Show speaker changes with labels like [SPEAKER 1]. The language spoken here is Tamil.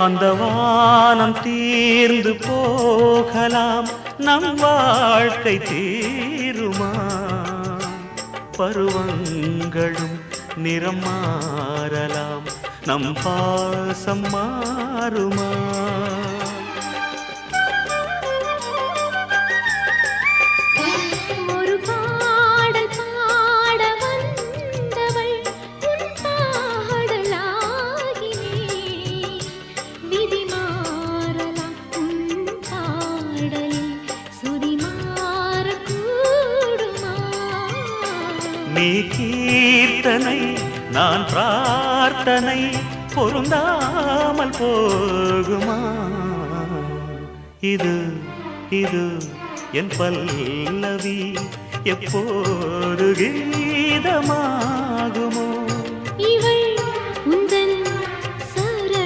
[SPEAKER 1] அந்த வானம் தீர்ந்து போகலாம், நம் வாழ்க்கை தீருமா? பருவங்களும் நிறம் மாறலாம், நம் பாசம் மாறுமா? நீ கீர்த்தனை நான் பிரார்த்தனை, பொருந்தாமல் போகுமா? இது இது என் பல்லவி எப்போது கீதமாகுமோ?
[SPEAKER 2] இவள்